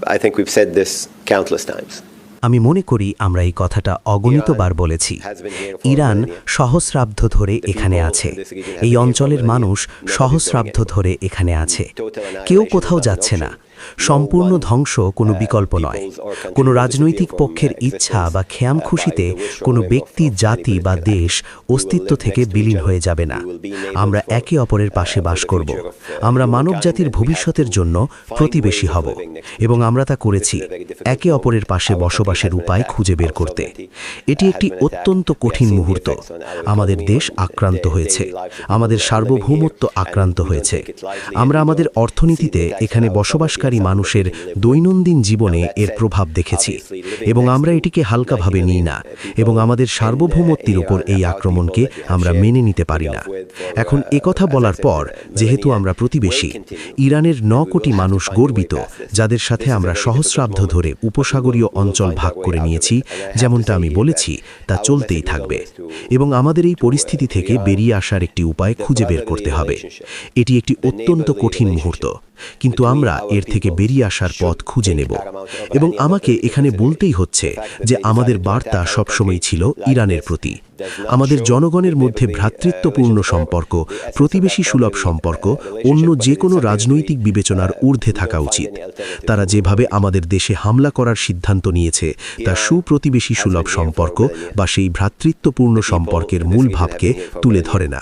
I think we've said this countless times. আমি মনে করি আমরা এই কথাটা অগণিতবার বলেছি। ইরান সহস্রাব্দ ধরে এখানে আছে, এই অঞ্চলের মানুষ সহস্রাব্দ ধরে এখানে আছে। কেউ কোথাও যাচ্ছে না। সম্পূর্ণ ধ্বংস কোনো বিকল্প নয়। কোনো রাজনৈতিক পক্ষের ইচ্ছা বা খেয়াম খুশিতে কোনো ব্যক্তি, জাতি বা দেশ অস্তিত্ব থেকে বিলীন হয়ে যাবে না। আমরা একে অপরের পাশে বাস করব। আমরা মানবজাতির ভবিষ্যতের জন্য প্রতিবেশী হব এবং আমরা তা করেছি, একে অপরের পাশে বসবাসের উপায় খুঁজে বের করতে। এটি একটি অত্যন্ত কঠিন মুহূর্ত। আমাদের দেশ আক্রান্ত হয়েছে, আমাদের সার্বভৌমত্ব আক্রান্ত হয়েছে। আমরা আমাদের অর্থনীতিতে এখানে বসবাসকারী মানুষের দৈনন্দিন জীবনে এর প্রভাব দেখেছি এবং আমরা এটিকে হালকাভাবে নিই না এবং আমাদের সার্বভৌমত্বের উপর এই আক্রমণকে আমরা মেনে নিতে পারি না। এখন একথা বলার পর, যেহেতু আমরা প্রতিবেশী, ইরানের 9 কোটি মানুষ গর্বিত, যাদের সাথে আমরা সহস্রাব্দ ধরে উপসাগরীয় অঞ্চল ভাগ করে নিয়েছি, যেমনটা আমি বলেছি, তা চলতেই থাকবে এবং আমাদের এই পরিস্থিতি থেকে বেরিয়ে আসার একটি উপায় খুঁজে বের করতে হবে। এটি একটি অত্যন্ত কঠিন মুহূর্ত, কিন্তু আমরা এর থেকে বেরিয়ে আসার পথ খুঁজে নেব এবং আমাকে এখানে বলতেই হচ্ছে যে আমাদের বার্তা সবসময় ছিল ইরানের প্রতি। আমাদের জনগণের মধ্যে ভ্রাতৃত্বপূর্ণ সম্পর্ক, প্রতিবেশী সুলভ সম্পর্ক অন্য যে কোনো রাজনৈতিক বিবেচনার ঊর্ধ্বে থাকা উচিত। তারা যেভাবে আমাদের দেশে হামলা করার সিদ্ধান্ত নিয়েছে তা সুপ্রতিবেশী সুলভ সম্পর্ক বা সেই ভ্রাতৃত্বপূর্ণ সম্পর্কের মূল ভাবকে তুলে ধরে না।